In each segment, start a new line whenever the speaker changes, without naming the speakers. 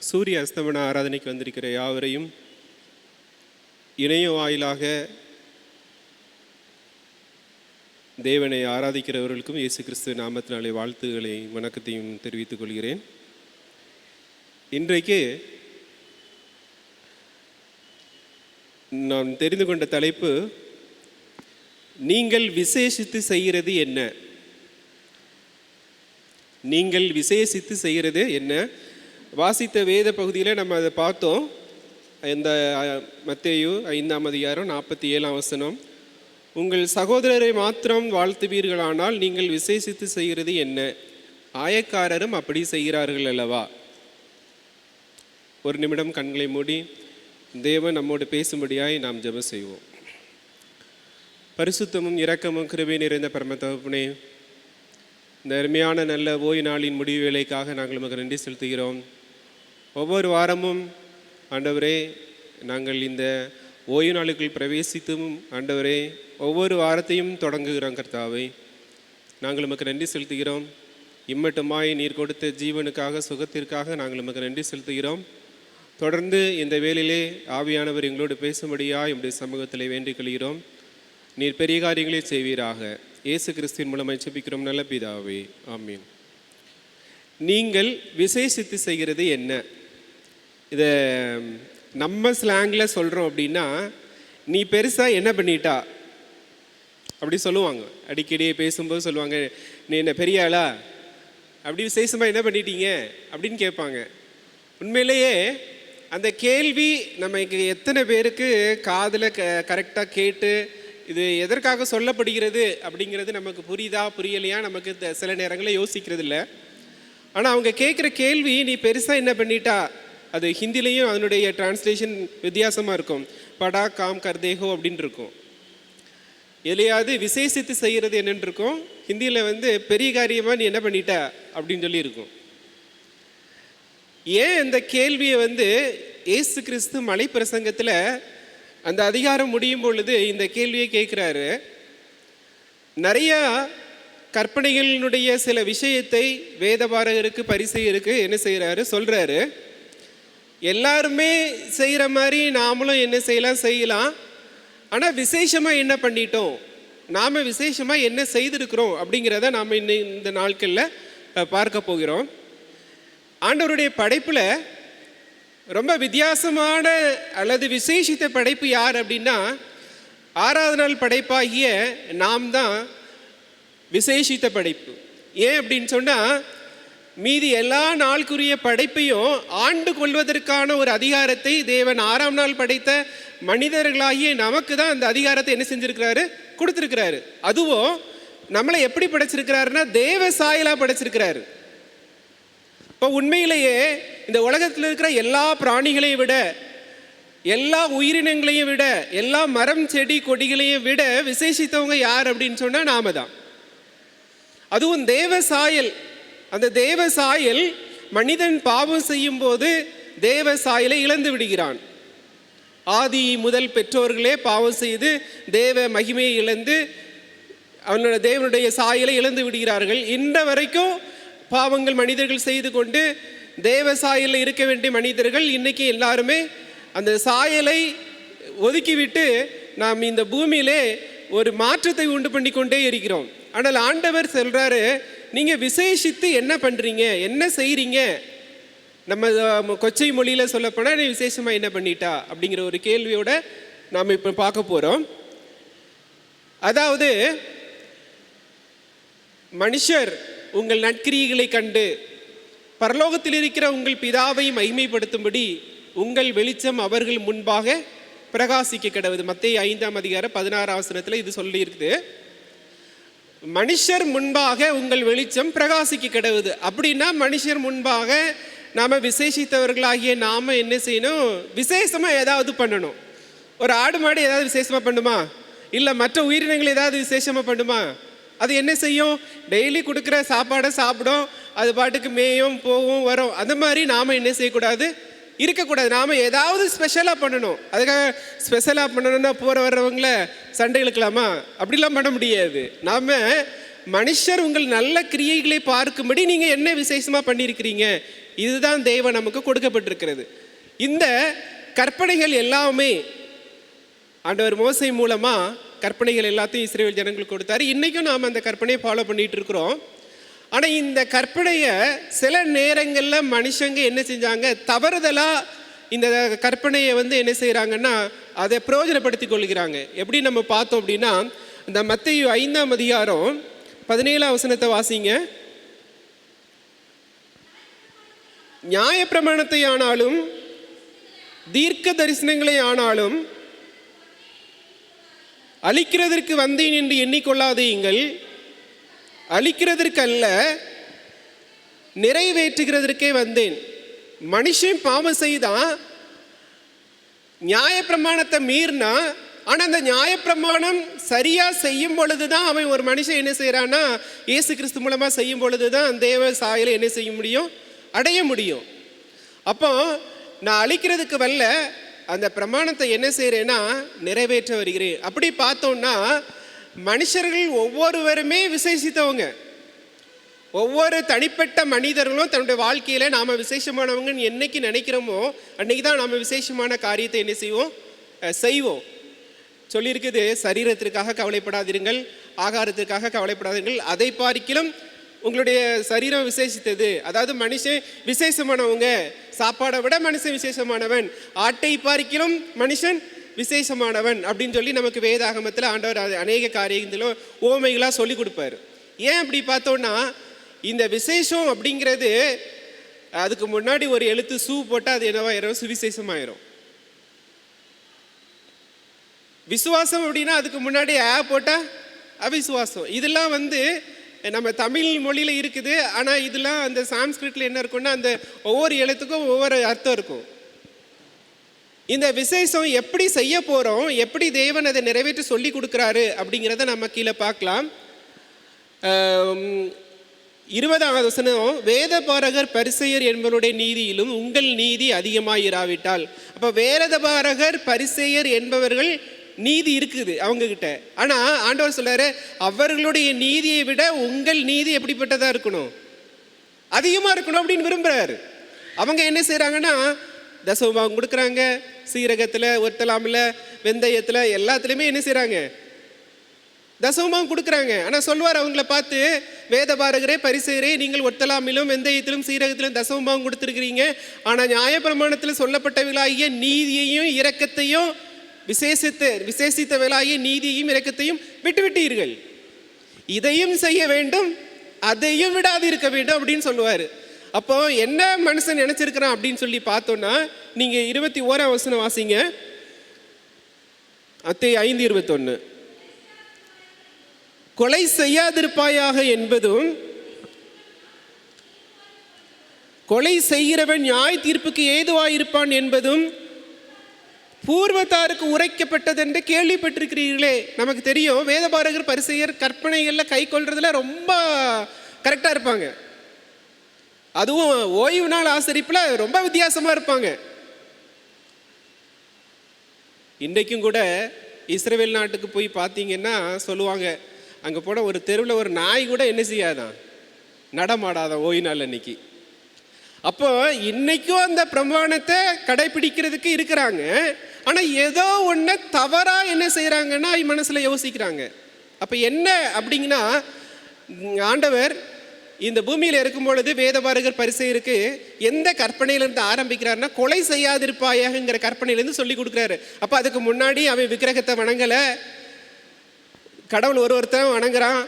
சூரிய அஸ்தமன ஆராதனைக்கு வந்திருக்கிற யாவரையும் இணைய வாயிலாக தேவனை ஆராதிக்கிறவர்களுக்கும் இயேசு கிறிஸ்து நாமத்தினாலே வாழ்த்துக்களை வணக்கத்தையும் தெரிவித்துக் கொள்கிறேன். இன்றைக்கு நான் தெரிந்து கொண்ட தலைப்பு, நீங்கள் விசேஷித்து செய்கிறது என்ன? நீங்கள் விசேஷித்து செய்கிறது என்ன? வாசித்த வேத பகுதியில் நம்ம அதை பார்த்தோம். இந்த மத்தேயு 5ஆம் அதிகாரம் 47ஆம் வசனம், உங்கள் சகோதரரை மாத்திரம் வாழ்த்துவீர்களானால் நீங்கள் விசேஷித்து செய்கிறது என்ன? ஆயக்காரரும் அப்படி செய்கிறார்கள் அல்லவா? ஒரு நிமிடம் கண்களை மூடி தேவன் நம்மோடு பேசும்படியாய் நாம் ஜெபம் செய்வோம். பரிசுத்தமும் இரக்கமும் கிருபை நிறைந்த பரம தகப்பனே, இந்த அருமையான நல்ல ஓய்வு நாளின் முடிவு வேலைக்காக நாங்கள் உமக்கு நன்றி செலுத்துகிறோம். ஒவ்வொரு வாரமும் ஆண்டவரே, நாங்கள் இந்த ஓய்வு நாளுக்குள் பிரவேசித்தும் ஆண்டவரே ஒவ்வொரு வாரத்தையும் தொடங்குகிறோம். கர்த்தாவை நாங்கள் உமக்கு நன்றி செலுத்துகிறோம். இம்மட்டுமாய் நீர் கொடுத்த ஜீவனுக்காக, சுகத்திற்காக நாங்கள் உமக்கு நன்றி செலுத்துகிறோம். தொடர்ந்து இந்த வேளையிலே ஆவியானவர் எங்களோடு பேசும்படியாக எம்முடைய சமூகத்தில் வேண்டிக் கொள்கிறோம். நீர் பெரிய காரியங்களை செய்வீராக. இயேசு கிறிஸ்துவின் மூலமாக ஜெபிக்கிறோம் நல்ல பிதாவே, ஆமீன். நீங்கள் விசேஷித்து செய்கிறது என்ன? இதை நம்ம ஸ்லாங்கில் சொல்கிறோம் அப்படின்னா, நீ பெருசாக என்ன பண்ணிட்டா அப்படி சொல்லுவாங்க. அடிக்கடி பேசும்போது சொல்லுவாங்க, நீ என்ன பெரிய ஆளா, அப்படி விசேஷமாக என்ன பண்ணிட்டீங்க அப்படின்னு கேட்பாங்க. உண்மையிலேயே அந்த கேள்வி நமக்கு எத்தனை பேருக்கு காதில் கரெக்டாக கேட்டு இது எதற்காக சொல்லப்படுகிறது அப்படிங்கிறது நமக்கு புரியுதா புரியலையா நமக்கு சில நேரங்களில் யோசிக்கிறது இல்லை. ஆனால் அவங்க கேட்குற கேள்வி, நீ பெருசாக என்ன பண்ணிட்டா, அது ஹிந்திலையும் அதனுடைய டிரான்ஸ்லேஷன் வித்தியாசமாக இருக்கும். படா காம் கர்தேகோ அப்படின்னு இருக்கும். எதையாவது விசேஷித்து செய்கிறது என்னென்னு இருக்கும். ஹிந்தியில் பெரிய காரியமாக நீ என்ன பண்ணிட்ட அப்படின்னு சொல்லி இருக்கும். ஏன் இந்த கேள்வியை இயேசு கிறிஸ்து மலை பிரசங்கத்தில் அந்த அதிகாரம் முடியும் பொழுது இந்த கேள்வியை கேட்குறாரு. நிறையா கற்பனைகளினுடைய சில விஷயத்தை வேதபாரகருக்கு பரிசெயருக்கு என்ன செய்கிறாரு, சொல்கிறாரு. எல்லாருமே செய்கிற மாதிரி நாமளும் என்ன செய்யலாம். ஆனால் விசேஷமாக என்ன பண்ணிட்டோம், நாம் விசேஷமாக என்ன செய்திருக்கிறோம் அப்படிங்கிறத நாம் இந்த நாட்களில் பார்க்க போகிறோம். ஆண்டவருடைய படைப்பில் ரொம்ப வித்தியாசமான அல்லது விசேஷித்த படைப்பு யார் அப்படின்னா, 6வது நாள் படைப்பாகிய நாம் தான் விசேஷித்த படைப்பு. ஏன் அப்படின்னு சொன்னால், மீதி எல்லா நாளுக்குரிய படைப்பையும் ஆண்டு கொள்வதற்கான ஒரு அதிகாரத்தை தேவன் 6ஆம் நாள் படைத்த மனிதர்களாகிய நமக்கு தான் அந்த அதிகாரத்தை என்ன செஞ்சுருக்கிறாரு, கொடுத்துருக்கிறாரு. அதுவும் நம்மளை எப்படி படைச்சிருக்கிறாருன்னா, தேவ சாயலாக படைச்சிருக்கிறாரு. இப்போ உண்மையிலேயே இந்த உலகத்தில் இருக்கிற எல்லா பிராணிகளையும் விட, எல்லா உயிரினங்களையும் விட, எல்லா மரம் செடி கொடிகளையும் விட விசேஷித்தவங்க யார் அப்படின்னு சொன்னால் நாம தான். அதுவும் தேவ சாயல். அந்த தேவ சாயல் மனிதன் பாவம் செய்யும் போது தேவ சாயலை இழந்து விடுகிறான். ஆதி முதல் பெற்றோர்களே பாவம் செய்து தேவ மகிமையை இழந்து அவனோட தேவனுடைய சாயலை இழந்து விடுகிறார்கள். இன்ற வரைக்கும் பாவங்கள் மனிதர்கள் செய்து கொண்டு தேவ சாயலில் இருக்க வேண்டிய மனிதர்கள் இன்னைக்கு எல்லாருமே அந்த சாயலை ஒதுக்கிவிட்டு நாம் இந்த பூமியிலே ஒரு மாற்றத்தை உண்டு பண்ணி கொண்டே இருக்கிறோம். ஆனால் ஆண்டவர் சொல்கிறாரு, நீங்கள் விசேஷித்து என்ன பண்ணுறீங்க, என்ன செய்கிறீங்க? நம்ம கொச்சை மொழியில் சொல்லப்போனால், நீ விசேஷமாக என்ன பண்ணிட்டா அப்படிங்கிற ஒரு கேள்வியோட நாம் இப்போ பார்க்க போகிறோம். அதாவது, மனுஷர் உங்கள் நற்கிரியைகளை கண்டு பரலோகத்தில் இருக்கிற உங்கள் பிதாவை மகிமைப்படுத்தும்படி உங்கள் வெளிச்சம் அவர்கள் முன்பாக பிரகாசிக்க கடவுது. மத்தேயு 5ஆம் அதிகாரம் 16ஆம் வசனத்தில் இது சொல்லி இருக்குது. மனுஷர் முன்பாக உங்கள் வெளிச்சம் பிரகாசிக்க கடவுது. அப்படின்னா மனுஷர் முன்பாக நாம் விசேஷித்தவர்களாகிய நாம் என்ன செய்யணும், விசேஷமாக ஏதாவது பண்ணணும். ஒரு ஆடு மாடு ஏதாவது விசேஷமாக பண்ணுமா? இல்லை மற்ற உயிரினங்கள் ஏதாவது விசேஷமாக பண்ணுமா? அது என்ன செய்யும்? டெய்லி கொடுக்குற சாப்பாடை சாப்பிடும், அது பாட்டுக்கு மேயும் போகும் வரும். அந்த மாதிரி நாம் என்ன செய்யக்கூடாது, இருக்கக்கூடாது. நாம் ஏதாவது ஸ்பெஷலாக பண்ணணும். அதுக்காக ஸ்பெஷலாக பண்ணணும்னா போகிற வர்றவங்கள சண்டை இழுக்கலாமா? அப்படிலாம் பண்ண முடியாது. நாம் மனுஷர் உங்கள் நல்ல கிரியைகளை பார்க்கும்படி நீங்கள் என்ன விசேஷமாக பண்ணியிருக்கிறீங்க, இதுதான் தேவன் நமக்கு கொடுக்கப்பட்டிருக்கிறது. இந்த கற்பனைகள் எல்லாமே ஆண்டவர் மோசே மூலமா கற்பனைகள் எல்லாத்தையும் இஸ்ரவேல் ஜனங்களுக்கு கொடுத்தாரு. இன்னைக்கும் நாம் அந்த கற்பனையை ஃபாலோ பண்ணிட்டு இருக்கிறோம். ஆனால் இந்த கற்பனையை சில நேரங்களில் மனுஷங்க என்ன செஞ்சாங்க, தவறுதலாக இந்த கற்பனையை என்ன செய்கிறாங்கன்னா அதை பிரயோஜனப்படுத்தி கொள்கிறாங்க. எப்படி நம்ம பார்த்தோம் அப்படின்னா, இந்த மத்தேயு 5ஆம் அதிகாரம் 17ஆம் வசனத்தை வாசிங்க. நியாயப்பிரமாணத்தை ஆனாலும் தீர்க்க தரிசனங்களை ஆனாலும் அழிக்கிறதற்கு வந்தேன் என்று எண்ணிக்கொள்ளாதீங்கள், அழிக்கிறதற்கு அல்ல நிறைவேற்றுகிறதற்கே வந்தேன். மனுஷன் பாவம் செய்தான், நியாயப்பிரமாணத்தை மீறினா, ஆனால் அந்த நியாயப்பிரமாணம் சரியாக செய்யும் பொழுது தான் அவன் ஒரு மனுஷன் என்ன செய்கிறான்னா இயேசு கிறிஸ்து மூலமாக செய்யும் பொழுது தான் தேவ சாயலை என்ன செய்ய முடியும், அடைய முடியும். அப்போ நான் அழிக்கிறதுக்கு வரல, அந்த பிரமாணத்தை என்ன செய்கிறேன்னா நிறைவேற்ற வருகிறேன். அப்படி பார்த்தோம்னா மனுஷர்கள் ஒவ்வொருவருமே விசேஷித்தவங்க. ஒவ்வொரு தனிப்பட்ட மனிதர்களும் தன்னுடைய வாழ்க்கையில் நாம் விசேஷமானவங்கன்னு என்னைக்கு நினைக்கிறோமோ அன்னைக்கு தான் நாம் விசேஷமான காரியத்தை என்ன செய்வோம். சொல்லியிருக்குது, சரீரத்திற்காக கவலைப்படாதீர்கள், ஆகாரத்திற்காக கவலைப்படாதீர்கள், அதை பார்க்கிலும் உங்களுடைய சரீரம் விசேஷித்தது. அதாவது மனுஷன் விசேஷமானவங்க, சாப்பாடை விட மனுஷன் விசேஷமானவன், ஆட்டை பார்க்கிலும் மனுஷன் விசேஷமானவன் அப்படின்னு சொல்லி நமக்கு வேதாகமத்தில் ஆண்டவர் அநேக காரியங்களும் ஓமைகளாக சொல்லி கொடுப்பாரு. ஏன் அப்படி பார்த்தோன்னா, இந்த விசேஷம் அப்படிங்கிறது அதுக்கு முன்னாடி ஒரு எழுத்து சூ போட்டால் அது என்னவாயிரும், சுவிசேஷமாயிரும். விசுவாசம் அப்படின்னா அதுக்கு முன்னாடி போட்டால் அவிசுவாசம். இதெல்லாம் நம்ம தமிழ் மொழியில் இருக்குது. ஆனால் இதெல்லாம் அந்த சான்ஸ்கிரிட்டில் என்ன இருக்குன்னா அந்த ஒவ்வொரு எழுத்துக்கும் ஒவ்வொரு அர்த்தம் இருக்கும். இந்த விசேஷம் எப்படி செய்ய போகிறோம், எப்படி தேவன் அதை நிறைவேற்றி சொல்லி கொடுக்குறாரு அப்படிங்கிறத நம்ம கீழே பார்க்கலாம். 20ஆவது வசனம், வேத பாரகர் பரிசேயர் என்பவருடைய நீதியிலும் உங்கள் நீதி அதிகமாயிராவிட்டால். அப்போ வேத பாரகர் பரிசேயர் என்பவர்கள் நீதி இருக்குது அவங்க கிட்ட. ஆனால் ஆண்டவர் சொல்றாரு, அவர்களுடைய நீதியை விட உங்கள் நீதி எப்படிப்பட்டதா இருக்கணும், அதிகமாக இருக்கணும் அப்படின்னு விரும்புகிறாரு. அவங்க என்ன செய்கிறாங்கன்னா தசமபாகம் கொடுக்குறாங்க, சீரகத்தில், ஒத்தலாமில், வெந்தயத்தில் எல்லாத்துலேயுமே என்ன செய்கிறாங்க, தசமபாகம் கொடுக்குறாங்க. ஆனால் சொல்வார் அவங்கள பார்த்து, வேத பாரகரே பரிசேயரே, நீங்கள் ஒத்தலாமிலும் வெந்தயத்திலும் சீரகத்திலும் தசமபாகம் கொடுத்துருக்கிறீங்க, ஆனால் நியாயப்பிரமாணத்தில் சொல்லப்பட்டவர்களாகிய நீதியையும் இரக்கத்தையும் விசேஷித்தவர்களாகிய நீதியையும் இரக்கத்தையும் விட்டுவிட்டீர்கள், இதையும் செய்ய வேண்டும் அதையும் விடாது இருக்க வேண்டும் அப்படின்னு சொல்லுவார். அப்போ என்ன மனுஷன் நினைச்சிருக்கிறான் அப்படின்னு சொல்லி பார்த்தோன்னா, நீங்க 21ஆம் வசனம் வாசிங்க. மத்தேயு 5:21, கொலை செய்யாதிருப்பாயாக என்பதும் கொலை செய்கிறவன் நியாய தீர்ப்புக்கு ஏதுவாயிருப்பான் என்பதும் பூர்வத்தாருக்கு உரைக்கப்பட்டது என்று கேள்விப்பட்டிருக்கிறீர்களே. நமக்கு தெரியும், வேதபாரகர் பரிசேயர் கற்பனைகளில் கை கொள்றதுல ரொம்ப கரெக்டாக இருப்பாங்க. அதுவும் ஓய்வு நாள் ஆசரிப்பில் ரொம்ப வித்தியாசமாக இருப்பாங்க. இன்றைக்கும் கூட இஸ்ரவேல் நாட்டுக்கு போய் பார்த்தீங்கன்னா சொல்லுவாங்க, அங்கே போன ஒரு தெருவில் ஒரு நாய் கூட என்ன செய்யாதான், நடமாடாதான் ஓய்வு நாள் அன்னைக்கு. அப்போ இன்னைக்கும் அந்த பிரமாணத்தை கடைபிடிக்கிறதுக்கு இருக்கிறாங்க. ஆனால் ஏதோ ஒன்று தவறாக என்ன செய்கிறாங்கன்னா மனசில் யோசிக்கிறாங்க. அப்போ என்ன அப்படிங்கன்னா, ஆண்டவர் இந்த பூமியில் இருக்கும் பொழுது வேதபாரகர் பரிசேயருக்கு எந்த கற்பனையிலேருந்து ஆரம்பிக்கிறாருன்னா, கொலை செய்யாதிருப்பாயாங்கிற கற்பனையிலேருந்து சொல்லி கொடுக்குறாரு. அப்போ அதுக்கு முன்னாடி அவன் விக்கிரகத்தை வணங்கலை, கடவுள் ஒருத்தன் வணங்குறான்,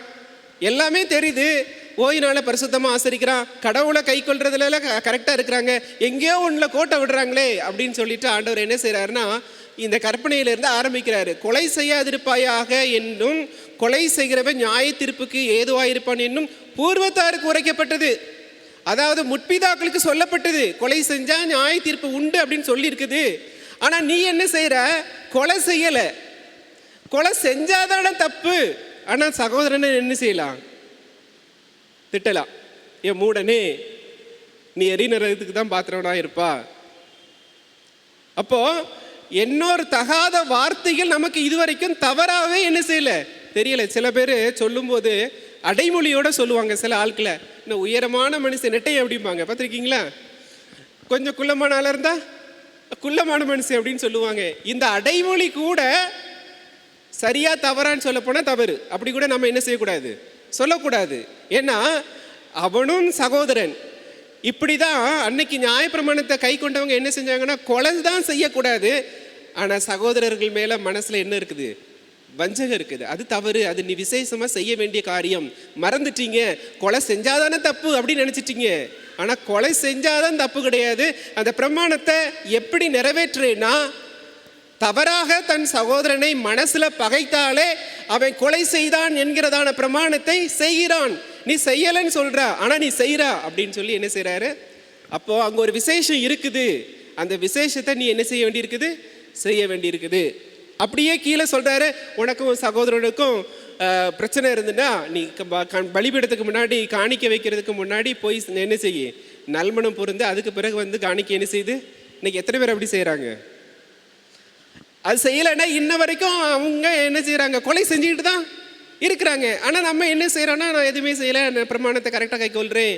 எல்லாமே தெரியுது. ஓய்னால பரிசுத்தமாக ஆசரிக்கிறான், கடவுளை கை கொள்றதுல கரெக்டாக இருக்கிறாங்க, எங்கேயோ ஒன்றில் கோட்டை விடுறாங்களே அப்படின்னு சொல்லிட்டு ஆண்டவர் என்ன செய்கிறாருன்னா இந்த கற்பனையிலிருந்து ஆரம்பிக்கிறாரு. கொலை செய்யாதிருப்பாயாக என்னும் கொலை செய்கிறவன் நியாய தீர்ப்புக்கு ஏதுவாயிருப்பான் என்னும் பூர்வத்தாருக்கு உரைக்கப்பட்டது. அதாவது முற்பிதாக்களுக்கு சொல்லப்பட்டது, கொலை செஞ்சால் நியாய தீர்ப்பு உண்டு அப்படின்னு சொல்லியிருக்குது. ஆனால் நீ என்ன செய்கிற, கொலை செய்யலை, கொலை செஞ்சாதான தப்பு. ஆனால் சகோதரனை என்ன செய்யலாம், திட்டலாம். என் மூடனே, நீ எரிநரகத்துக்கு தான் பாத்திரவனா இருப்பா. அப்போ இன்னொரு தகாத வார்த்தைகள் நமக்கு இதுவரைக்கும் தவறாகவே என்ன செய்யல தெரியல. சில பேர் சொல்லும்போது அடைமொழியோட சொல்லுவாங்க. சில ஆட்களை, இன்னும் உயரமான மனுஷன் நெட்டை அப்படிம்பாங்க, பார்த்துருக்கீங்களா? கொஞ்சம் குள்ளமான ஆளாக இருந்தால் குள்ளமான மனுஷன் அப்படின்னு சொல்லுவாங்க. இந்த அடைமொழி கூட சரியா தவறான்னு சொல்ல போனால் தவறு. அப்படி கூட நம்ம என்ன செய்யக்கூடாது, சொல்லக்கூடாது. ஏன்னா அவனும் சகோதரன். இப்படி தான் அன்னைக்கு நியாயப்பிரமாணத்தை கை கொண்டவங்க என்ன செஞ்சாங்கன்னா, கொலை தான் செய்யக்கூடாது, ஆனால் சகோதரர்கள் மேலே மனசில் என்ன இருக்குது, வஞ்சகம் இருக்குது. அது தவறு, அது நீ விசேஷமாக செய்ய வேண்டிய காரியம். மறந்துட்டீங்க, கொலை செஞ்சாதானே தப்பு அப்படின்னு நினச்சிட்டீங்க. ஆனால் கொலை செஞ்சாதான் தப்பு கிடையாது. அந்த பிரமாணத்தை எப்படி நிறைவேற்றுறேன்னா, தவறாக தன் சகோதரனை மனசுல பகைத்தாலே அவன் கொலை செய்தான் என்கிறதான பிரமாணத்தை செய்கிறான். நீ செய்யலன்னு சொல்ற, ஆனா நீ செய்யறா அப்படின்னு சொல்லி என்ன செய்யறாரு. அப்போ அங்க ஒரு விசேஷம் இருக்குது, அந்த விசேஷத்தை நீ என்ன செய்ய வேண்டியிருக்குது, செய்ய வேண்டியிருக்குது. அப்படியே கீழே சொல்றாரு, உனக்கும் சகோதரனுக்கும் பிரச்சனை இருந்துன்னா நீ பலிபீடத்துக்கு முன்னாடி காணிக்க வைக்கிறதுக்கு முன்னாடி போய் என்ன செய்ய, நல்மணம் பொருந்து அதுக்கு பிறகு வந்து காணிக்க என்ன செய்யுது. இன்னைக்கு எத்தனை பேர் அப்படி செய்யறாங்க? அது செய்யலைன்னா இன்ன வரைக்கும் அவங்க என்ன செய்யறாங்க, கொலை செஞ்சுக்கிட்டு தான் இருக்கிறாங்க. ஆனால் நம்ம என்ன செய்யறோம்னா, நான் எதுவுமே செய்யலை, நான் பிரமாணத்தை கரெக்டாக கை கொள்றேன்.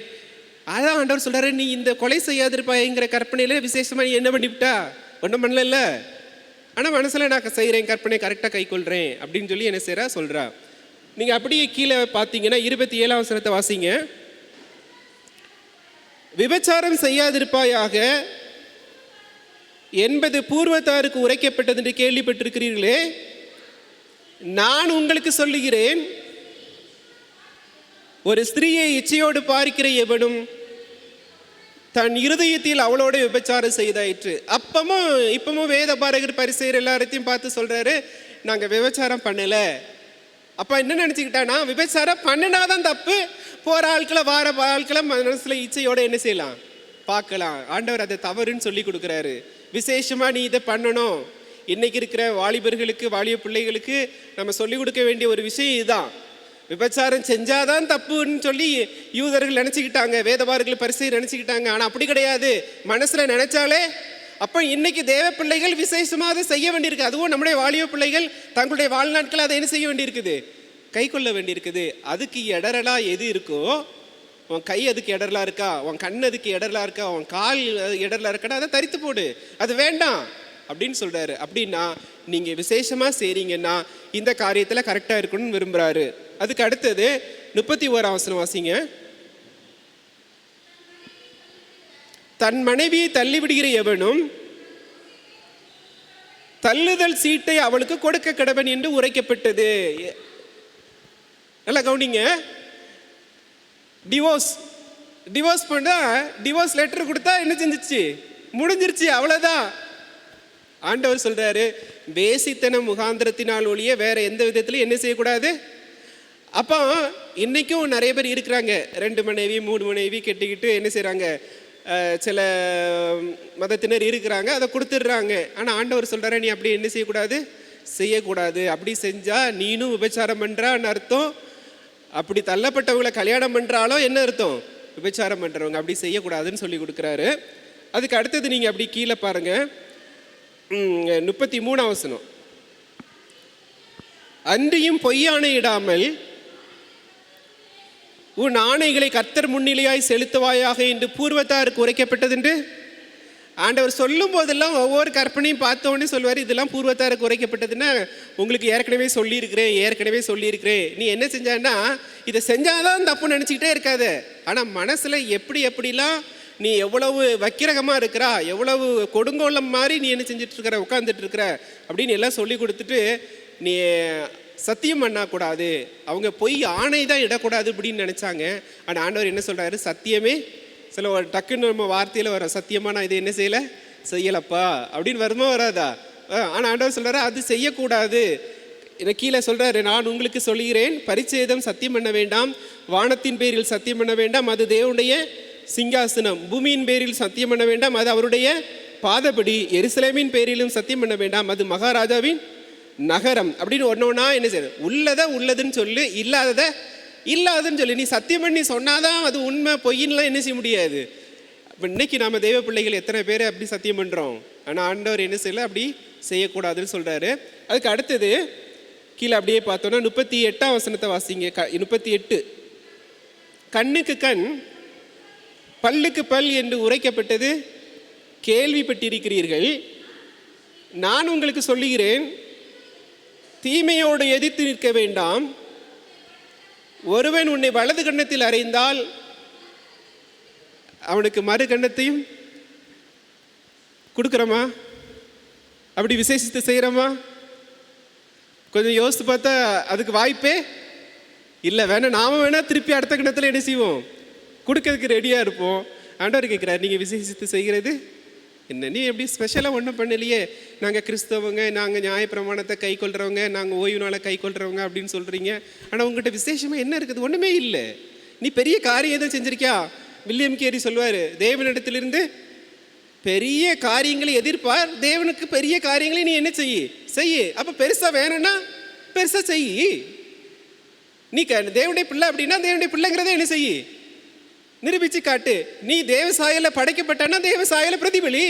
அதான் ஆண்டவர் சொல்றாரு, நீ இந்த கொலை செய்யாதிருப்பாங்கிற கற்பனையில விசேஷமா நீ என்ன பண்ணிவிட்டா, ஒன்றும் பண்ணல, ஆனால் மனசுல நான் செய்கிறேன், கற்பனை கரெக்டாக கை கொள்றேன் அப்படின்னு சொல்லி என்ன செய்யறா சொல்றா. நீங்க அப்படியே கீழே பார்த்தீங்கன்னா 27ஆம் வசனத்தை வாசிங்க. விபச்சாரம் செய்யாதிருப்பாயாக என்பது பூர்வத்தாருக்கு உரைக்கப்பட்டது என்று கேள்விப்பட்டிருக்கிறீர்களே, நான் உங்களுக்கு சொல்லுகிறேன், ஒரு ஸ்திரீயை இச்சையோடு பார்க்கிற எவனும் தன் இருதயத்தில் அவளோட விபச்சாரம் செய்தாயிற்று. இப்பமும் வேத பாரகர் பரிசேயர் எல்லாத்தையும் பார்த்து சொல்றாரு, நாங்க விபச்சாரம் பண்ணல. அப்ப என்ன நினைச்சுக்கிட்டானா, விபச்சாரம் பண்ணினாதான் தப்பு, போற ஆட்களை வார ஆட்களை மனசுல இச்சையோட என்ன செய்யலாம், பார்க்கலாம். ஆண்டவர் அதை தவறுன்னு சொல்லி கொடுக்குறாரு. விசேஷமா நீ இதை பண்ணணும். இன்னைக்கு இருக்கிற வாலிபர்களுக்கு, வாலிப பிள்ளைகளுக்கு நம்ம சொல்லிக் கொடுக்க வேண்டிய ஒரு விஷயம் இதுதான். விபச்சாரம் செஞ்சாதான் தப்புன்னு சொல்லி யூதர்கள் நினைச்சுக்கிட்டாங்க, வேதபாரர்கள் பரிசேயர் நினைச்சுக்கிட்டாங்க. ஆனா அப்படி கிடையாது, மனசுல நினைச்சாலே. அப்ப இன்னைக்கு தேவ பிள்ளைகள் விசேஷமா அதை செய்ய வேண்டியிருக்கு. அதுவும் நம்முடைய வாலிப பிள்ளைகள் தங்களுடைய வாழ்நாட்கள் அதை என்ன செய்ய வேண்டியிருக்குது, கை கொள்ள வேண்டியிருக்குது. அதுக்கு இடரலா எது இருக்கோ, உன் கை அதுக்கு இடரலா இருக்கா, உன் கண் அதுக்கு இடரலா இருக்கா, உன் கால் இடரலா இருக்கா, அதை தரித்து போடு, அது வேண்டாம் அப்படின்னு சொல்றாரு. அப்படின்னா நீங்க விசேஷமா செய்றீங்கன்னா இந்த காரியத்துல கரெக்டா இருக்கணும்னு விரும்புறாரு. அதுக்கு அடுத்தது 31ஆம் வசனம் வாசிங்க. தன் மனைவியை தள்ளிவிடுகிற எவனும் தள்ளுதல் சீட்டை அவளுக்கு கொடுக்க கடவன் என்று உரைக்கப்பட்டது. நல்லா கவனிங்க. டிவோர்ஸ் பண்ணா, டிவோர்ஸ் லெட்டர் கொடுத்தா என்ன செஞ்சிச்சு, முடிஞ்சிருச்சு, அவ்வளவுதான். ஆண்டவர் சொல்றாரு, வேசித்தன முகாந்திரத்தினால் ஒழிய வேற எந்த விதத்திலையும் என்ன செய்யக்கூடாது. அப்போ இன்னைக்கும் நிறைய பேர் இருக்கிறாங்க, 2 மனைவி 3 மனைவி கெட்டிக்கிட்டு என்ன செய்யறாங்க, சில மதத்தினர் இருக்கிறாங்க, அதை கொடுத்துடுறாங்க. ஆனால் ஆண்டவர் சொல்றாரு, நீ அப்படி என்ன செய்யக்கூடாது. அப்படி செஞ்சா நீனும் விபச்சாரம் பண்றான்னு அர்த்தம். அப்படி தள்ளப்பட்டவங்களை கல்யாணம் பண்றாலும் என்ன அர்த்தம், விபச்சாரம் பண்றவங்க. அப்படி செய்யக்கூடாதுன்னு சொல்லி கொடுக்குறாரு. அதுக்கு அடுத்தது நீங்க அப்படி கீழே பாருங்க, 33ஆம் வசனம். அன்றியும் பொய்யானை இடாமல் உன் ஆணைகளை கர்த்தர் முன்னிலையாய் செலுத்துவாயாக என்று பூர்வத்தாருக்கு உரைக்கப்பட்டது என்று ஆண்டவர் சொல்லும் போதெல்லாம் ஒவ்வொரு கற்பனையும் பார்த்தோன்னே சொல்வார், இதெல்லாம் பூர்வத்தாருக்கு உரைக்கப்பட்டதுன்னா உங்களுக்கு ஏற்கனவே சொல்லியிருக்கிறேன். நீ என்ன செஞ்சான்னா, இதை செஞ்சாதான் தப்பு நினச்சிக்கிட்டே இருக்காத. ஆனால் மனசில் எப்படிலாம் நீ எவ்வளவு வக்கிரகமாக இருக்கிறா, எவ்வளவு கொடுங்கோலம் மாதிரி நீ என்ன செஞ்சுட்டு இருக்கிற, உட்காந்துட்டு இருக்கிற அப்படின்னு எல்லாம் சொல்லி கொடுத்துட்டு, நீ சத்தியம் பண்ணக்கூடாது, அவங்க பொய் ஆணை தான் இடக்கூடாது அப்படின்னு நினச்சாங்க. ஆனால் ஆண்டவர் என்ன சொல்கிறாரு, சத்தியமே சில ஒரு டக்குன்னு நம்ம வார்த்தையில் வர, சத்தியமாக நான் இதை என்ன செய்யலப்பா அப்படின்னு வருமா வராதா. ஆனால் ஆண்டவர் சொல்கிறாரு, அது செய்யக்கூடாது. கீழே சொல்கிறாரு, நான் உங்களுக்கு சொல்கிறேன், பரிச்சேதம் சத்தியம் பண்ண வேண்டாம், வானத்தின் பேரில் சத்தியம் பண்ண வேண்டாம், அது தேவனுடைய சிங்காசனம், பூமியின் பேரில் சத்தியம் பண்ண வேண்டாம், அது அவருடைய பாதபடி, எருசலேமின் பேரிலும் சத்தியம் பண்ண வேண்டாம், அது மகாராஜாவின் நகரம் அப்படின்னு ஒன்னொன்னா என்ன செய்யணும், உள்ளதுன்னு சொல்லு, இல்லாததுன்னு சொல்லி நீ சத்தியம் பண்ணி சொன்னாதான் அது உண்மை, பொய்யின்லாம் என்ன செய்ய முடியாது. இப்போ இன்னைக்கு நாம தெய்வ பிள்ளைகள் எத்தனை பேர் அப்படி சத்தியம் பண்ணுறோம். ஆனால் ஆண்டவர் என்ன செய்யல, அப்படி செய்யக்கூடாதுன்னு சொல்கிறாரு. அதுக்கு அடுத்தது கீழே அப்படியே பார்த்தோன்னா 38ஆம் வசனத்தை வாசிங்க. 38. கண்ணுக்கு கண் பல்லுக்கு பல் என்று உரைக்கப்பட்டது கேள்விப்பட்டிருக்கிறீர்கள். நான் உங்களுக்கு சொல்லுகிறேன், தீமையோடு எதிர்த்து நிற்க வேண்டாம். ஒருவன் உன்னை வலது கன்னத்தில் அறைந்தால் அவனுக்கு மறு கன்னத்தையும் கொடுக்குறோமா? அப்படி விசேஷத்தை செய்கிறோமா? கொஞ்சம் யோசித்து பார்த்தா அதுக்கு வாய்ப்பே இல்லை. நாம வேணா திருப்பி அடுத்த கணத்தில் என்ன செய்வோம்? கொடுக்கறதுக்கு ரெடியாக இருப்போம். ஆண்டவர் கேட்குறாரு, நீங்கள் விசேஷத்தை செய்கிறது என்ன? நீ எப்படி ஸ்பெஷலாக ஒன்றும் பண்ணலையே. நாங்கள் கிறிஸ்தவங்க, நாங்கள் நியாயப்பிரமாணத்தை கை கொள்கிறவங்க, நாங்கள் ஓய்வு நாளை கை கொள்கிறவங்க அப்படின்னு சொல்கிறீங்க. ஆனால் உங்கள்கிட்ட விசேஷமாக என்ன இருக்குது? ஒன்றுமே இல்லை. நீ பெரிய காரியம் எதுவும் செஞ்சிருக்கியா? வில்லியம் கேரி சொல்லுவார், தேவனிடத்திலிருந்து பெரிய காரியங்களை எதிர்பார், தேவனுக்கு பெரிய காரியங்களை நீ என்ன செய்ய. அப்போ பெருசாக வேணும்னா பெருசாக செய். நீ தேவனுடைய பிள்ளை அப்படின்னா தேவனுடைய பிள்ளைங்கிறத என்ன செய்ய, நிரூபிச்சு காட்டு. நீ தேவ சாயல படைக்கப்பட்டனா தேவ சாயல பிரதிபலி.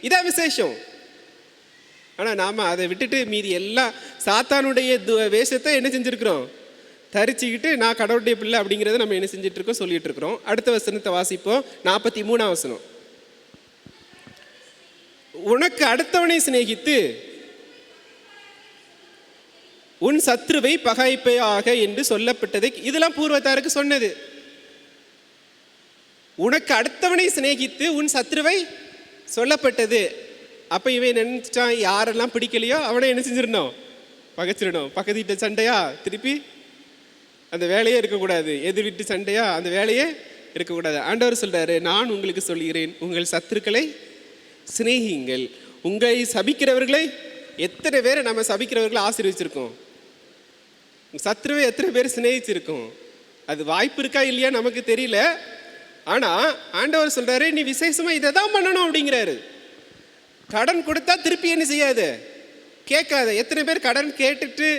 இதான் விசேஷம். ஆனால் நாம் அதை விட்டுட்டு மீதி எல்லாம் சாத்தானுடைய வேஷத்தை என்ன செஞ்சுருக்கிறோம்? தரிச்சுக்கிட்டு நான் கடவுளுடைய பிள்ளை அப்படிங்கிறத நம்ம என்ன செஞ்சுட்டு இருக்கோம், சொல்லிட்டு இருக்கிறோம். அடுத்த வசனத்தை வாசிப்போம். 43ஆம் வசனம். உனக்கு அடுத்தவனை சிநேகித்து உன் சத்ருவை பகைப்பையாக என்று சொல்லப்பட்டதை, இதெல்லாம் பூர்வத்தாருக்கு சொன்னது. உனக்கு அடுத்தவனை சிநேகித்து உன் சத்ருவை சொல்லப்பட்டது. அப்போ இவன் நினைச்சான், யாரெல்லாம் பிடிக்கலையோ அவனை என்ன செஞ்சிடணும்? பகைச்சிடணும். பக்கத்து வீட்டு சண்டையா திருப்பி அந்த வேலையே இருக்கக்கூடாது. எதிர் வீட்டு சண்டையா அந்த வேலையே இருக்கக்கூடாது. ஆண்டவர் சொல்றாரு, நான் உங்களுக்கு சொல்கிறேன், உங்கள் சத்துருக்களை சிநேகிங்கள். உங்களை சபிக்கிறவர்களை, எத்தனை பேரை நம்ம சபிக்கிறவர்களை ஆசீர்வச்சிருக்கோம்? சத்ருவை எத்தனை பேர் சிநேகிச்சிருக்கோம்? அது வாய்ப்பு இருக்கா இல்லையா நமக்கு தெரியல. ஆனால் ஆண்டவர் சொல்றாரு, நீ விசேஷமா இதை தான் பண்ணணும் அப்படிங்கிறாரு. கடன் கொடுத்தா திருப்பி என்ன செய்யாத, கேட்காத. எத்தனை பேர் கடன் கேட்டுட்டு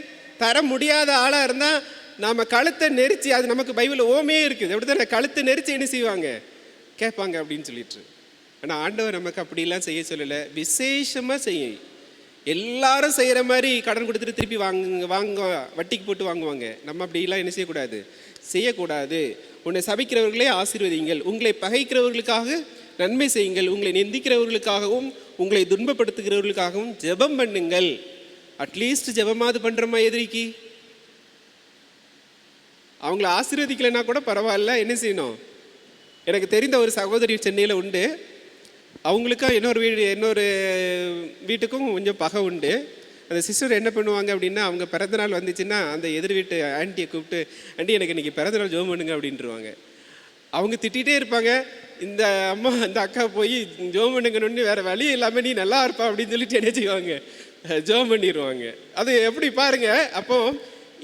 தர முடியாத ஆளாக இருந்தால் நாம் கழுத்தை நெரிச்சு, அது நமக்கு பைபிளில் ஓமே இருக்குது, அப்படித்தான் கழுத்தை நெரிச்சு என்ன செய்வாங்க, கேட்பாங்க அப்படின்னு சொல்லிட்டு. ஆனால் ஆண்டவர் நமக்கு அப்படிலாம் செய்ய சொல்லலை. விசேஷமாக செய்ய. எல்லாரும் செய்கிற மாதிரி கடன் கொடுத்துட்டு திருப்பி வாங்க வட்டிக்கு போட்டு வாங்குவாங்க. நம்ம அப்படிலாம் என்ன செய்யக்கூடாது. உன்னை சபிக்கிறவர்களே ஆசீர்வதிங்கள், உங்களை பகைக்கிறவர்களுக்காக நன்மை செய்யுங்கள், உங்களை நிந்திக்கிறவர்களுக்காகவும் உங்களை துன்பப்படுத்துகிறவர்களுக்காகவும் ஜெபம் பண்ணுங்கள். அட்லீஸ்ட் ஜெபமாவது பண்ணுறோமா? எதிரிக்கு அவங்கள ஆசீர்வதிக்கலைன்னா கூட பரவாயில்ல, என்ன செய்யணும்? எனக்கு தெரிந்த ஒரு சகோதரி சென்னையில் உண்டு. அவங்களுக்கும் இன்னொரு வீட்டுக்கும் கொஞ்சம் பகை உண்டு. அந்த சிஸ்டர் என்ன பண்ணுவாங்க அப்படின்னா, அவங்க பிறந்தநாள் வந்துச்சுன்னா அந்த எதிர் வீட்டு ஆண்டியை கூப்பிட்டு, ஆண்டி எனக்கு இன்றைக்கி பிறந்தநாள் ஜோம் பண்ணுங்க அப்படின்ட்டுருவாங்க. அவங்க திட்டிகிட்டே இருப்பாங்க. இந்த அம்மா அந்த அக்கா போய் ஜோம் பண்ணுங்கன்னு வேறு வழி இல்லாமல் நீ நல்லா இருப்பா அப்படின்னு சொல்லிட்டு என்ன செய்வாங்க, ஜோம் பண்ணிடுவாங்க. அது எப்படி பாருங்க. அப்போது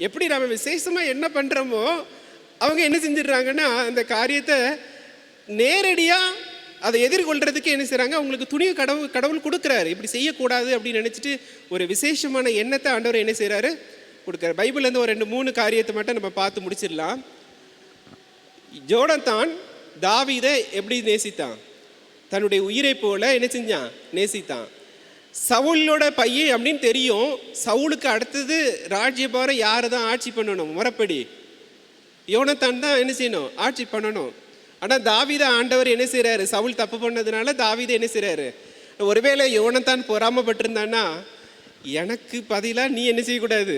எப்படி நம்ம விசேஷமாக என்ன பண்ணுறோமோ அவங்க என்ன செஞ்சிடுறாங்கன்னா, அந்த காரியத்தை நேரடியாக அதை எதிர்கொள்கிறதுக்கு என்ன செய்கிறாங்க, அவங்களுக்கு துணிவு கடவுள் கொடுக்குறாரு. இப்படி செய்யக்கூடாது அப்படின்னு நினச்சிட்டு ஒரு விசேஷமான எண்ணத்தை ஆண்டவர் என்ன செய்கிறாரு, கொடுக்குறாரு. பைபிள்லேருந்து ஒரு 2-3 காரியத்தை மட்டும் நம்ம பார்த்து முடிச்சிடலாம். யோனத்தான் தாவீதை எப்படி நேசித்தான்? தன்னுடைய உயிரை போல என்ன செஞ்சான், நேசித்தான். சவுலோட பையன் அப்படின்னு தெரியும். சவுலுக்கு அடுத்தது ராஜ்யபாரம் யாரை தான் ஆட்சி பண்ணணும்? முறைப்படி யோனத்தான் தான் என்ன செய்யணும், ஆட்சி பண்ணணும். ஆனால் தாவீதை ஆண்டவர் என்ன செய்கிறாரு, சவுல் தப்பு பண்ணதுனால தாவீதை என்ன செய்கிறாரு, ஒருவேளை யோனத்தான் பொறாமப்பட்டிருந்தான்னா எனக்கு பதிலாக நீ என்ன செய்யக்கூடாது,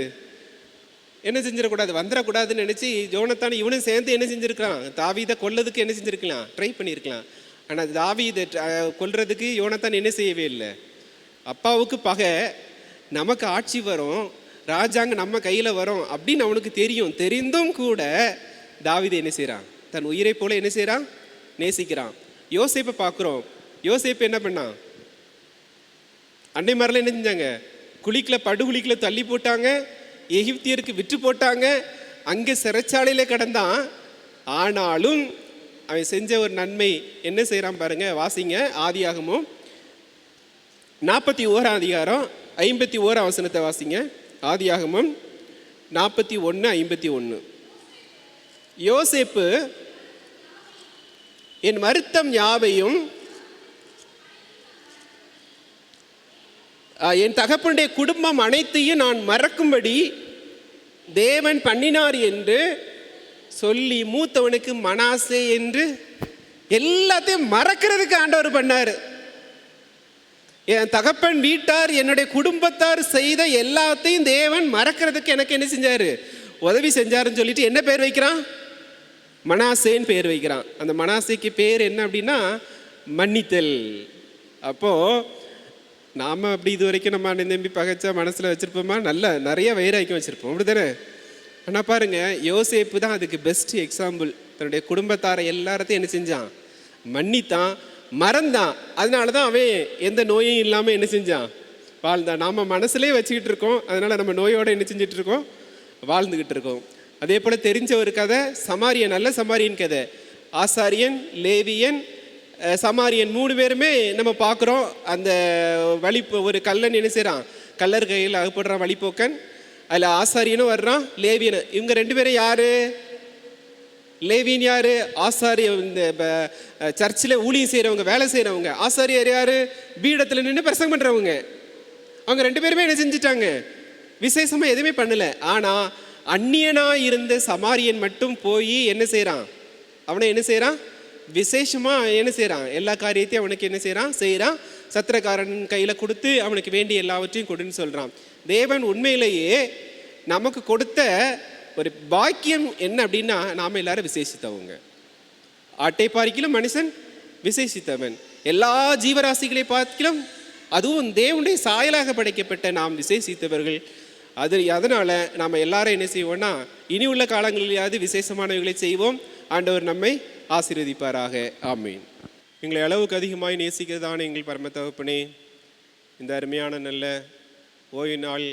என்ன செஞ்சிடக்கூடாது, வந்துடக்கூடாதுன்னு நினச்சி யோனத்தான் இவனும் சேர்ந்து என்ன செஞ்சுருக்கலாம், தாவீதை கொல்லதுக்கு என்ன செஞ்சுருக்கலாம், ட்ரை பண்ணியிருக்கலாம். ஆனால் தாவீதை கொல்றதுக்கு யோனத்தான் என்ன செய்யவே இல்லை. அப்பாவுக்கு பகை, நமக்கு ஆட்சி வரும், ராஜாங்க நம்ம கையில் வரும் அப்படின்னு அவனுக்கு தெரியும். தெரிந்தும் கூட தாவீதை என்ன செய்கிறான், தன் உயிரை போல என்ன செய்கிறான், நேசிக்கிறான். யோசேப்பை பார்க்குறோம். யோசேப்பு என்ன பண்ணான்? அன்னை மாதிரிலாம் என்ன செஞ்சாங்க, படுகுழிக்கில் தள்ளி போட்டாங்க, எகிப்தியருக்கு விற்று போட்டாங்க, அங்கே சிறைச்சாலையில் கிடந்தான். ஆனாலும் அவன் செஞ்ச ஒரு நன்மை என்ன செய்கிறான் பாருங்க, வாசிங்க. ஆதியாகமம் 41 அதிகாரம் 51 வசனத்தை வாசிங்க. ஆதியாகமம் 41:51. யோசேப்பு, என் வருத்தம் யாவையும் என் தகப்பனுடைய குடும்பம் அனைத்தையும் நான் மறக்கும்படி தேவன் பண்ணினார் என்று சொல்லி, மூத்தவனுக்கு மனாசே என்று எல்லாத்தையும் மறக்கிறதுக்கு ஆண்டவர் பண்ணார். என் தகப்பன் வீட்டார் என்னுடைய குடும்பத்தார் செய்த எல்லாத்தையும் தேவன் மறக்கிறதுக்கு எனக்கு என்ன செஞ்சாரு, உதவி செஞ்சாருன்னு சொல்லிட்டு என்ன பேர் வைக்கிறான், மனாசேன்னு பேர் வைக்கிறான். அந்த மனாசேக்கு பேர் என்ன அப்படின்னா மன்னித்தல். அப்போது நாம் அப்படி இது வரைக்கும் நம்ம அண்ணன் தம்பி பகைச்சா மனசில் வச்சுருப்போமா, நிறைய வைராக்கியம் வச்சுருப்போம், அப்படி தானே? ஆனால் பாருங்கள், யோசேப்பு தான் அதுக்கு பெஸ்ட் எக்ஸாம்பிள். தன்னுடைய குடும்பத்தாரை எல்லாத்தையும் என்ன செஞ்சான், மன்னித்தான், மறந்தான். அதனால தான் அவன் எந்த நோயும் இல்லாமல் என்ன செஞ்சான், வாழ்ந்தான். நாம் மனசுலேயே வச்சுக்கிட்டு இருக்கோம், அதனால் நம்ம நோயோடு என்ன செஞ்சுட்டு இருக்கோம், வாழ்ந்துக்கிட்டு இருக்கோம். அதே போல் தெரிஞ்ச ஒரு கதை சமாரியன், நல்ல சமாரியன் கதை. ஆசாரியன், லேவியன், சமாரியன் 3 பேருமே நம்ம பார்க்குறோம். அந்த ஒரு கல்லன் என்ன செய்கிறான், கல்லர் கையில் அகப்படுறான் வழிபோக்கன். அதில் ஆசாரியனும் வர்றான், லேவியன். இவங்க 2 பேரும் யார்? லேவியன் யார்? ஆசாரியர், இந்த சர்ச்சில் ஊழியம் செய்கிறவங்க, வேலை செய்கிறவங்க. ஆசாரியர் யார்? பீடத்தில் நின்று பிரசங்கம் பண்ணுறவங்க. அவங்க 2 பேருமே என்ன செஞ்சிட்டாங்க, விசேஷமாக எதுவுமே பண்ணலை. ஆனால் அந்நியனாக இருந்த சமாரியன் மட்டும் போய் என்ன செய்கிறான், அவனை என்ன செய்கிறான், விசேஷமாக என்ன செய்கிறான், எல்லா காரியத்தையும் அவனுக்கு என்ன செய்கிறான். சத்திரக்காரன் கையில் கொடுத்து அவனுக்கு வேண்டிய எல்லாவற்றையும் கொடுன்னு சொல்கிறான். தேவன் உண்மையிலேயே நமக்கு கொடுத்த ஒரு பாக்கியம் என்ன அப்படின்னா, நாம் எல்லாரும் விசேஷித்தவங்க. ஆட்டை பார்க்கிலும் மனுஷன் விசேஷித்தவன். எல்லா ஜீவராசிகளை பார்க்கிலும் அதுவும் தேவனுடைய சாயலாக படைக்கப்பட்ட நாம் விசேஷித்தவர்கள். அதனால் நாம் எல்லாரும் என்ன செய்வோம்னா, இனி உள்ள காலங்களிலாவது விசேஷமானவைகளை செய்வோம். ஆண்டவர் நம்மை ஆசீர்வதிப்பாராக. ஆமீன். எங்களை அளவுக்கு அதிகமாய் நேசிக்கிறதான எங்கள் பரம தகப்பனே, இந்த அருமையான நல்ல ஓய்வு நாள்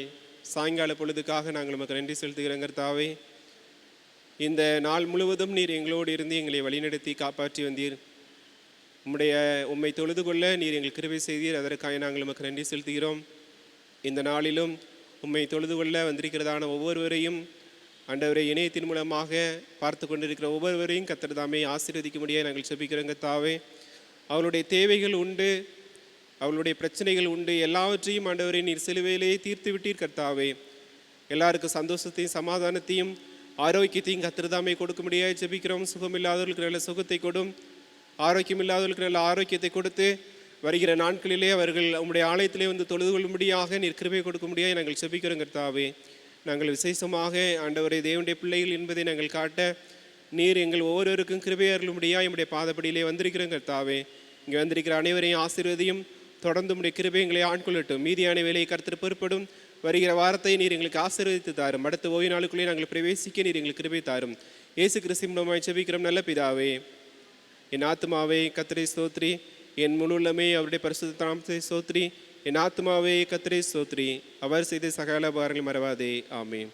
சாயங்கால பொழுதுக்காக நாங்கள் நமக்கு நன்றி செலுத்துகிறோம் கர்த்தாவே. இந்த நாள் முழுவதும் நீர் எங்களோடு இருந்து எங்களை வழிநடத்தி காப்பாற்றி வந்தீர். உம்மை தொழுது கொள்ள நீர் எங்கள் கிருபை செய்தீர். அதற்காக நாங்கள் நமக்கு நன்றி செலுத்துகிறோம். இந்த நாளிலும் உம்மை தொழுது கொள்ள வந்திருக்கிறதான ஒவ்வொருவரையும் ஆண்டவரை இணையத்தின் மூலமாக பார்த்து கொண்டிருக்கிற ஒவ்வொருவரையும் கர்த்தர் தாமே ஆசீர்வதிக்க முடியாது நாங்கள் செபிக்கிறோம் கர்த்தாவே. அவளுடைய தேவைகள் உண்டு, அவளுடைய பிரச்சனைகள் உண்டு, எல்லாவற்றையும் ஆண்டவரை நீர் சிலுவையிலேயே தீர்த்து விட்டீர் கர்த்தாவே. எல்லாருக்கும் சந்தோஷத்தையும் சமாதானத்தையும் ஆரோக்கியத்தையும் கர்த்தர் தாமே கொடுக்க முடியாது செபிக்கிறோம். சுகம் இல்லாதவர்களுக்கு நல்ல சுகத்தை கொடும், ஆரோக்கியம் இல்லாதவர்களுக்கு நல்ல ஆரோக்கியத்தை கொடுத்து வருகிற நாட்களிலே அவர்கள் உம்முடைய ஆலயத்திலே வந்து தொழுது கொள்ளும்படியாக நீர் கிருபை கொடுக்க முடியாது நாங்கள் செபிக்கிறோம் கர்த்தாவே. நாங்கள் விசேஷமாக ஆண்டவரை தேவனுடைய பிள்ளைகள் என்பதை நாங்கள் காட்ட நீர் எங்கள் ஒவ்வொருவருக்கும் கிருபை அருளும்படியாக எம்முடைய பாதப்படியிலே வந்திருக்கிறோம் கர்த்தாவே. இங்கே வந்திருக்கிற அனைவரையும் ஆசீர்வதியும், தொடர்ந்து உம்முடைய கிருபை எங்களை ஆட்கொள்ளட்டும். மீதியான வேலையை கர்த்தர் பொறுப்படும். வருகிற வாரத்தை நீர் எங்களுக்கு ஆசீர்வதித்து தாரும். அடுத்த ஓய்வு நாளுக்குள்ளே நாங்கள் பிரவேசிக்க நீர் எங்களுக்கு கிருபை தாரும். இயேசு கிறிஸ்து மூலமாய் செபிக்கிறோம் நல்ல பிதாவே. என் ஆத்மாவே கர்த்தரை ஸ்தோத்ரி, என் முழுள்ளமே அவருடைய பரிசுத்த நாமத்தை ஸ்தோத்ரி. என் ஆத்மாவே கர்த்தரை ஸ்தோத்ரி, அவர் செய்த சகல உபகாரங்களை மறவாதே. ஆமென்.